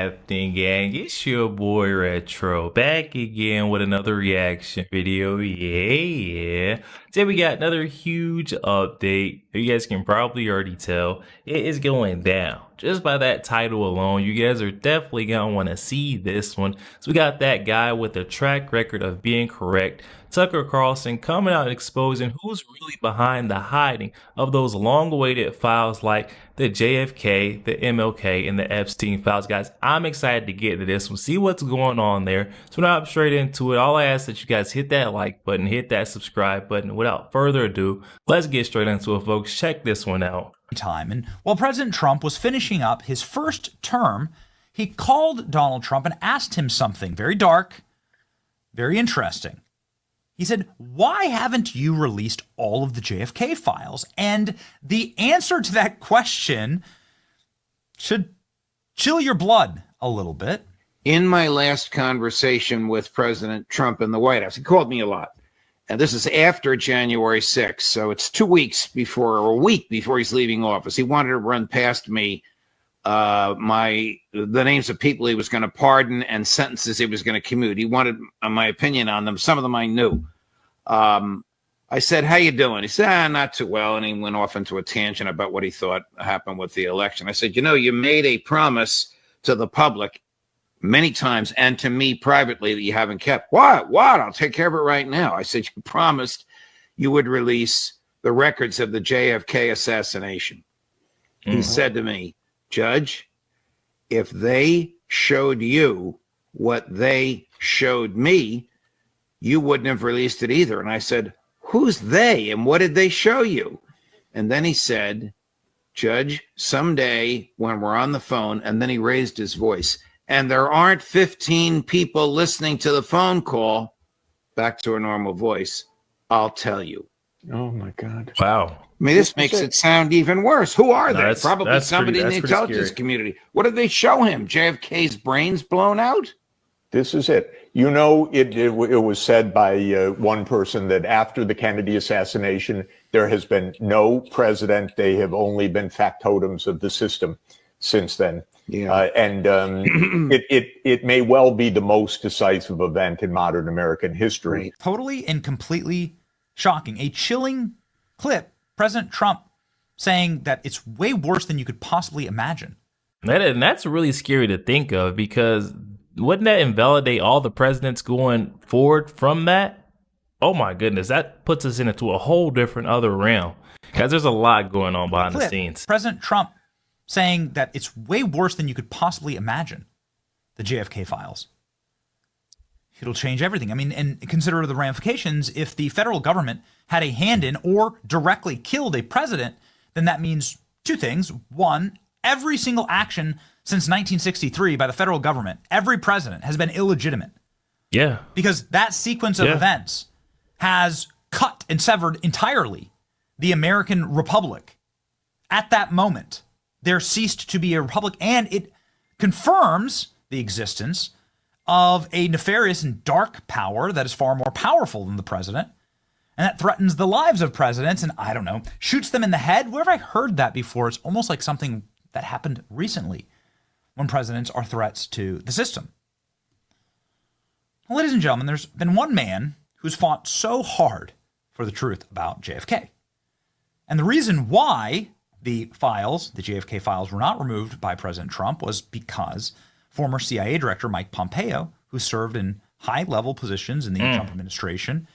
happening, gang? It's your boy Retro back again with another reaction video. Yeah. Today we got another huge update. You guys can probably already tell it is going down. Just by that title alone, you guys are definitely gonna want to see this one. So we got that guy with a track record of being correct, Tucker Carlson, coming out and exposing who's really behind the hiding of those long-awaited files like the JFK, the MLK, and the Epstein files. Guys, I'm excited to get to this one, see what's going on there. So now I'm straight into it. All I ask that you guys hit that like button, hit that subscribe button. Without further ado, let's get straight into it, folks. Check this one out. And while President Trump was finishing up his first term, he called Donald Trump and asked him something very dark, very interesting. He said, "Why haven't you released all of the JFK files?" And the answer to that question should chill your blood a little bit. In my last conversation with President Trump in the White House, he called me a lot. And this is after January 6th, so it's 2 weeks before, or a week before he's leaving office. He wanted to run past me the names of people he was going to pardon and sentences he was going to commute. He wanted my opinion on them. Some of them I knew. I said, "How you doing?" He said, "Not too well." And he went off into a tangent about what he thought happened with the election. I said, "You made a promise to the public many times and to me privately that you haven't kept." What? I'll take care of it right now. I said, "You promised you would release the records of the JFK assassination." He said to me, "Judge, if they showed you what they showed me, you wouldn't have released it either." And I said, "Who's they and what did they show you?" And then he said, "Judge, someday when we're on the phone," and then he raised his voice, "and there aren't 15 people listening to the phone call," back to a normal voice, "I'll tell you." Oh my God. Wow. I mean, this makes it sound even worse. Who are they? Probably somebody in the intelligence scary. community. What did they show him? JFK's brains blown out? This is it. It was said by one person that after the Kennedy assassination, there has been no president. They have only been factotums of the system since then. Yeah. It may well be the most decisive event in modern American history. Right. Totally and completely shocking. A chilling clip. President Trump saying that it's way worse than you could possibly imagine. And that's really scary to think of, because wouldn't that invalidate all the presidents going forward from that? Oh my goodness, that puts us into a whole different other realm. Guys, there's a lot going on behind the scenes. President Trump saying that it's way worse than you could possibly imagine, the JFK files. It'll change everything. I mean, and consider the ramifications. If the federal government had a hand in or directly killed a president, then that means two things. One, every single action since 1963 by the federal government, every president, has been illegitimate. Yeah. Because that sequence of events has cut and severed entirely the American Republic. At that moment, there ceased to be a republic, and it confirms the existence of a nefarious and dark power that is far more powerful than the president, and that threatens the lives of presidents and, I don't know, shoots them in the head. Where have I heard that before? It's almost like something that happened recently when presidents are threats to the system. Well, ladies and gentlemen, there's been one man who's fought so hard for the truth about JFK. And the reason why the JFK files, were not removed by President Trump was because former CIA Director Mike Pompeo, who served in high-level positions in the Trump administration,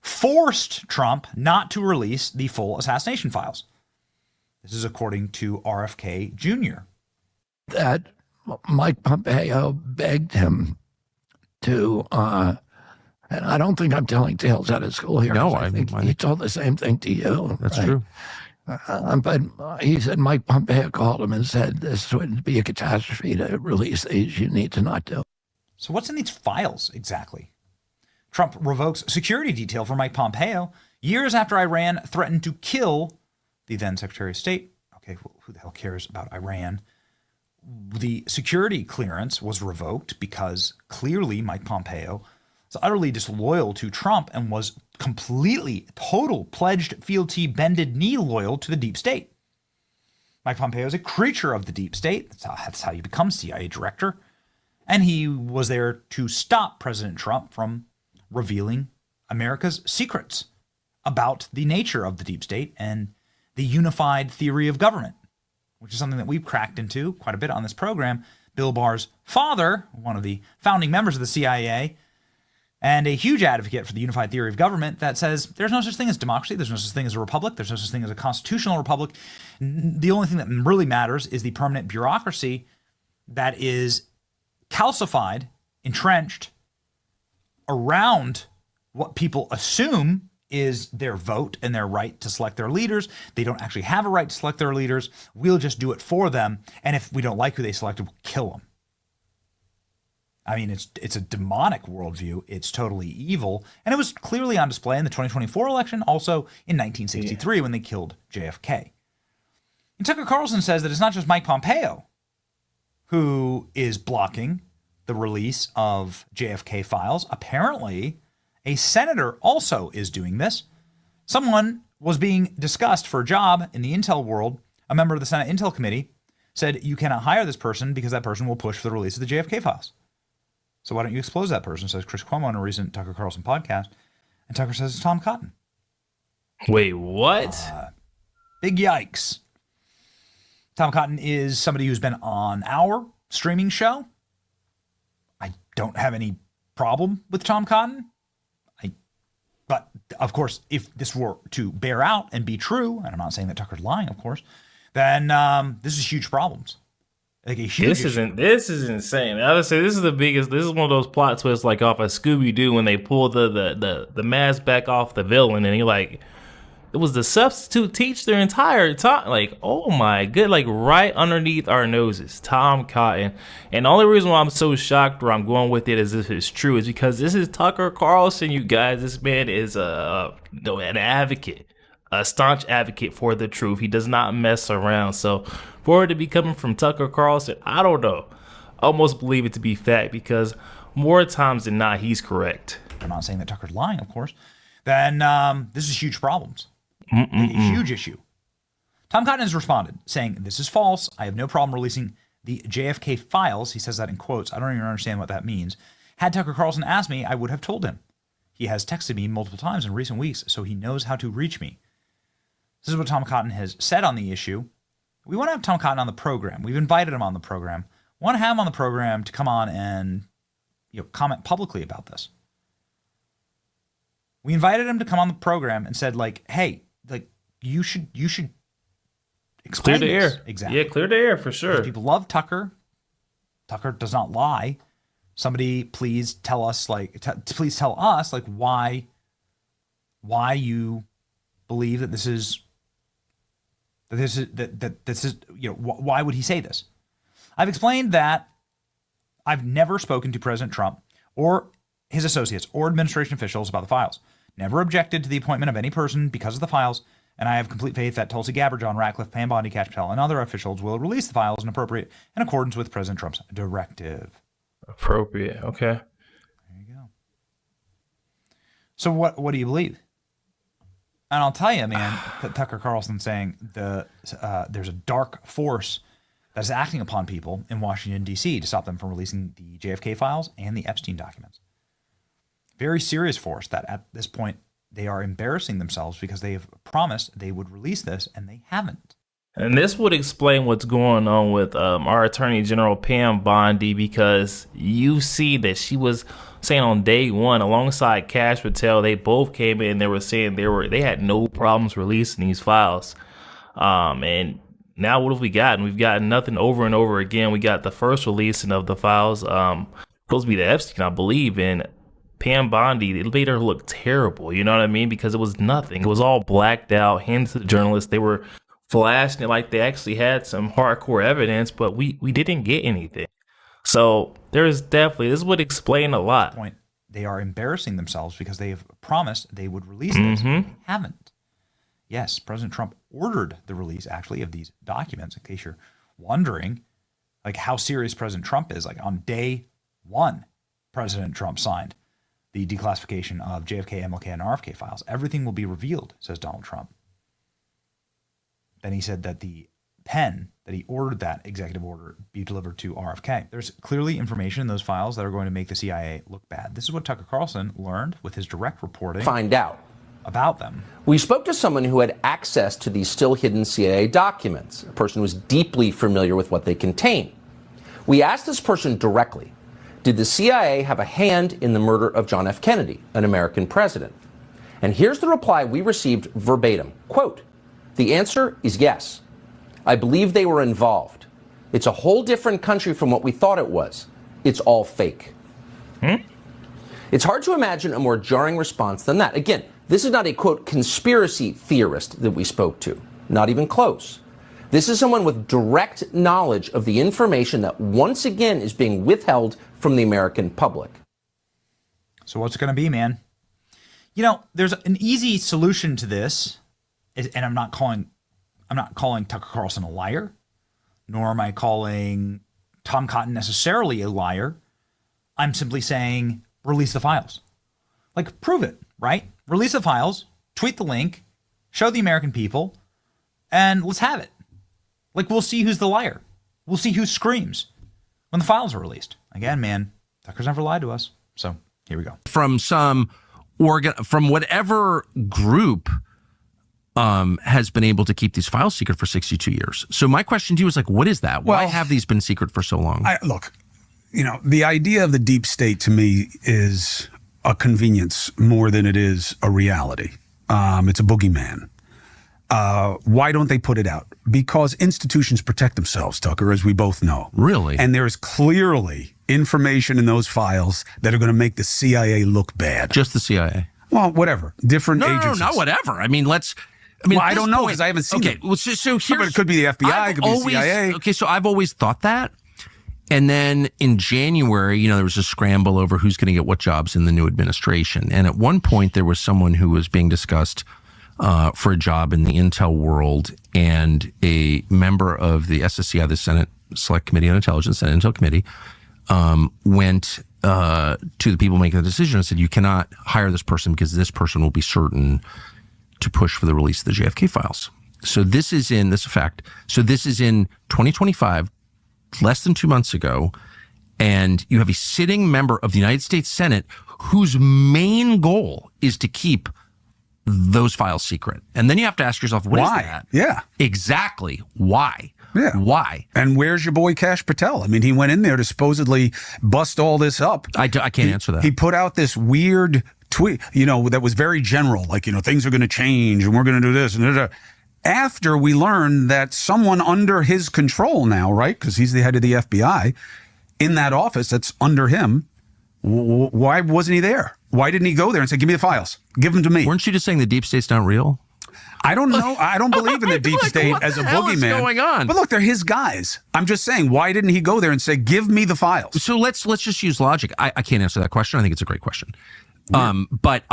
forced Trump not to release the full assassination files. This is according to RFK Jr. That Mike Pompeo begged him to, and I don't think I'm telling tales out of school here. No, I think he told the same thing to you. That's right? true. But he said Mike Pompeo called him and said this would be a catastrophe to release these. You need to not do. So what's in these files exactly? Trump revokes security detail for Mike Pompeo years after Iran threatened to kill the then Secretary of State. Okay, who the hell cares about Iran? The security clearance was revoked because clearly Mike Pompeo was utterly disloyal to Trump and was completely, total, pledged fealty, bended knee loyal to the deep state. Mike Pompeo is a creature of the deep state. That's how you become CIA director. And he was there to stop President Trump from revealing America's secrets about the nature of the deep state and the unified theory of government, which is something that we've cracked into quite a bit on this program. Bill Barr's father, one of the founding members of the CIA, and a huge advocate for the unified theory of government that says there's no such thing as democracy, there's no such thing as a republic, there's no such thing as a constitutional republic. The only thing that really matters is the permanent bureaucracy that is calcified, entrenched around what people assume is their vote and their right to select their leaders. They don't actually have a right to select their leaders. We'll just do it for them. And if we don't like who they selected, we'll kill them. I mean, it's a demonic worldview. It's totally evil. And it was clearly on display in the 2024 election, also in 1963 when they killed JFK. And Tucker Carlson says that it's not just Mike Pompeo who is blocking the release of JFK files. Apparently, a senator also is doing this. Someone was being discussed for a job in the intel world. A member of the Senate Intel Committee said, you cannot hire this person because that person will push for the release of the JFK files. So why don't you expose that person, says Chris Cuomo in a recent Tucker Carlson podcast. And Tucker says it's Tom Cotton. Wait, what? Big yikes. Tom Cotton is somebody who's been on our streaming show. I don't have any problem with Tom Cotton. But, of course, if this were to bear out and be true, and I'm not saying that Tucker's lying, of course, then this is huge problems. Like a huge This is insane. I would say this is the biggest. This is one of those plot twists like off of Scooby-Doo when they pull the mask back off the villain and you're like, it was the substitute teacher their entire time. Like, oh my good, like right underneath our noses, Tom Cotton. And the only reason why I'm so shocked where I'm going with it as if it's true is because this is Tucker Carlson, you guys. This man is an advocate, a staunch advocate for the truth. He does not mess around. So for it to be coming from Tucker Carlson, I don't know. I almost believe it to be fact because more times than not, he's correct. I'm not saying that Tucker's lying, of course. Then this is huge problems. Like a huge issue. Tom Cotton has responded saying, this is false. I have no problem releasing the JFK files. He says that in quotes. I don't even understand what that means. Had Tucker Carlson asked me, I would have told him. He has texted me multiple times in recent weeks, so he knows how to reach me. This is what Tom Cotton has said on the issue. We want to have Tom Cotton on the program. We've invited him on the program. We want to have him on the program to come on and comment publicly about this. We invited him to come on the program and said, like, hey, like you should explain clear the this. air. Exactly. Yeah, clear the air for sure. People love Tucker. Tucker does not lie. Somebody please tell us, like, please tell us, like, why you believe that this is, why would he say this? I've explained that I've never spoken to President Trump or his associates or administration officials about the files. Never objected to the appointment of any person because of the files, and I have complete faith that Tulsi Gabbard, John Ratcliffe, Pam Bondi, Kash Patel, and other officials will release the files in accordance with President Trump's directive. Appropriate. Okay. There you go. So what do you believe? And I'll tell you, man, that Tucker Carlson saying there's a dark force that is acting upon people in Washington, D.C. to stop them from releasing the JFK files and the Epstein documents. Very serious force that at this point they are embarrassing themselves because they have promised they would release this and they haven't. And this would explain what's going on with our Attorney General Pam Bondi, because you see that she was saying on day one, alongside Kash Patel, they both came in and they were saying they had no problems releasing these files. And now what have we gotten? We've gotten nothing over and over again. We got the first releasing of the files, supposed to be the Epstein, I believe, and Pam Bondi, it made her look terrible, you know what I mean? Because it was nothing. It was all blacked out, handed to the journalists. They were flashing it like they actually had some hardcore evidence, but we didn't get anything. So there's definitely, this would explain a lot. They are embarrassing themselves because they have promised they would release this. They haven't. Yes, President Trump ordered the release, actually, of these documents, in case you're wondering, like, how serious President Trump is. Like, on day one, President Trump signed the declassification of JFK, MLK, and RFK files. Everything will be revealed, says Donald Trump. Then he said that the pen that he ordered that executive order be delivered to RFK. There's clearly information in those files that are going to make the CIA look bad. This is what Tucker Carlson learned with his direct reporting. Find out about them. We spoke to someone who had access to these still hidden CIA documents, a person who was deeply familiar with what they contain. We asked this person directly, did the CIA have a hand in the murder of John F. Kennedy, an American president? And here's the reply we received verbatim. Quote, the answer is yes. I believe they were involved. It's a whole different country from what we thought it was. It's all fake. It's hard to imagine a more jarring response than that. Again, this is not a, quote, conspiracy theorist that we spoke to. Not even close. This is someone with direct knowledge of the information that once again is being withheld from the American public. So what's it going to be, man? You know, there's an easy solution to this, and I'm not calling Tucker Carlson a liar, nor am I calling Tom Cotton necessarily a liar. I'm simply saying release the files. Like, prove it, right? Release the files, tweet the link, show the American people, and let's have it. Like, we'll see who's the liar. We'll see who screams when the files are released. Again, man, Tucker's never lied to us. So here we go. From from whatever group has been able to keep these files secret for 62 years. So my question to you is, like, what is that? Why have these been secret for so long? Look, you know, the idea of the deep state to me is a convenience more than it is a reality. It's a boogeyman. Why don't they put it out? Because institutions protect themselves, Tucker, as we both know. Really? And there is clearly information in those files that are going to make the CIA look bad. Just the CIA? Well, whatever. Different agencies. No, not whatever. I mean, well, I don't know because I haven't seen it. Well, so here's, it could be the FBI, it could be the CIA. Okay, so I've always thought that. And then in January, you know, there was a scramble over who's going to get what jobs in the new administration. And at one point, there was someone who was being discussed for a job in the intel world, and a member of the SSCI, the Senate Select Committee on Intelligence, Senate Intel Committee, went to the people making the decision and said, you cannot hire this person because this person will be certain to push for the release of the JFK files. So this is in 2025, less than 2 months ago, and you have a sitting member of the United States Senate whose main goal is to keep those files secret. And then you have to ask yourself, what is that? Yeah. Exactly. Why? Yeah. Why? And where's your boy Kash Patel? I mean, he went in there to supposedly bust all this up. I can't answer that. He put out this weird tweet, you know, that was very general, like, you know, things are going to change and we're going to do this and da-da. After we learned that someone under his control now, right, because he's the head of the FBI, in that office that's under him, why wasn't he there? Why didn't he go there and say, give me the files, give them to me? Weren't you just saying the deep state's not real? I don't know. I don't believe in the deep state as a boogeyman. What the hell is going on? But look, they're his guys. I'm just saying, why didn't he go there and say, give me the files? So let's just use logic. I can't answer that question. I think it's a great question. Yeah. But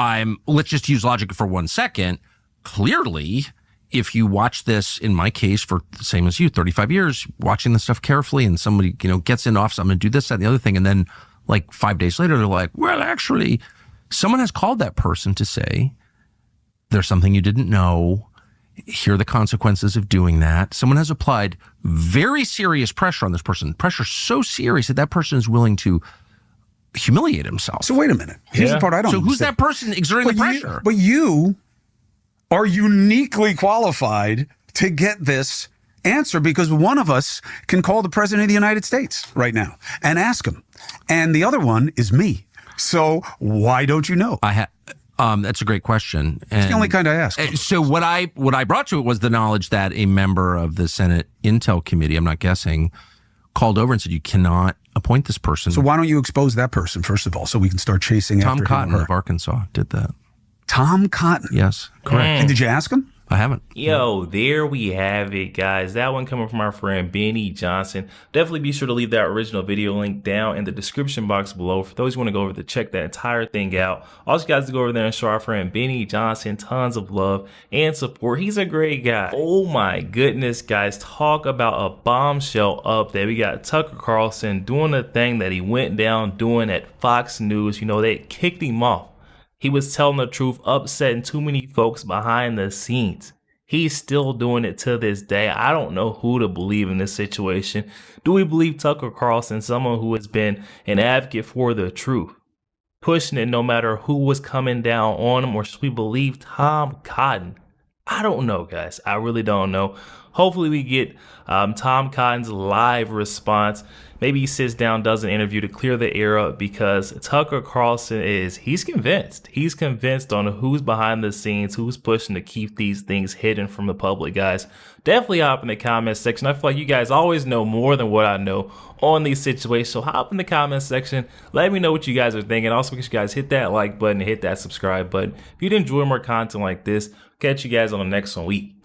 let's just use logic for 1 second. Clearly, if you watch this, in my case, for the same as you, 35 years, watching this stuff carefully, and somebody, you know, gets in office, I'm going to do this, that, and the other thing, and then like 5 days later, they're like, well, actually, someone has called that person to say, there's something you didn't know. Here are the consequences of doing that. Someone has applied very serious pressure on this person. Pressure so serious that that person is willing to humiliate himself. So wait a minute. Here's the part I don't So understand. who's that person exerting the pressure? But you are uniquely qualified to get this answer, because one of us can call the president of the United States right now and ask him. And the other one is me. So why don't you know? That's a great question. It's the only kind I ask. So what I brought to it was the knowledge that a member of the Senate Intel Committee, I'm not guessing, called over and said, you cannot appoint this person. So why don't you expose that person, first of all, so we can start chasing after him? Tom Cotton of Arkansas did that. Tom Cotton? Yes, correct. And did you ask him? I haven't. Yo, there we have it, guys. That one coming from our friend Benny Johnson. Definitely be sure to leave that original video link down in the description box below for those who want to go over to check that entire thing out. Also, guys, to go over there and show our friend Benny Johnson tons of love and support. He's a great guy. Oh my goodness, guys. Talk about a bombshell update. We got Tucker Carlson doing the thing that he went down doing at Fox News. You know, they kicked him off. He was telling the truth, upsetting too many folks behind the scenes. He's still doing it to this day. I don't know who to believe in this situation. Do we believe Tucker Carlson, someone who has been an advocate for the truth, pushing it no matter who was coming down on him, or should we believe Tom Cotton? I don't know, guys. I really don't know. Hopefully we get Tom Cotton's live response. Maybe he sits down, does an interview to clear the air up, because Tucker Carlson he's convinced. He's convinced on who's behind the scenes, who's pushing to keep these things hidden from the public, guys. Definitely hop in the comment section. I feel like you guys always know more than what I know on these situations. So hop in the comment section. Let me know what you guys are thinking. Also, make sure you guys hit that like button and hit that subscribe button. If you'd enjoy more content like this, catch you guys on the next one. We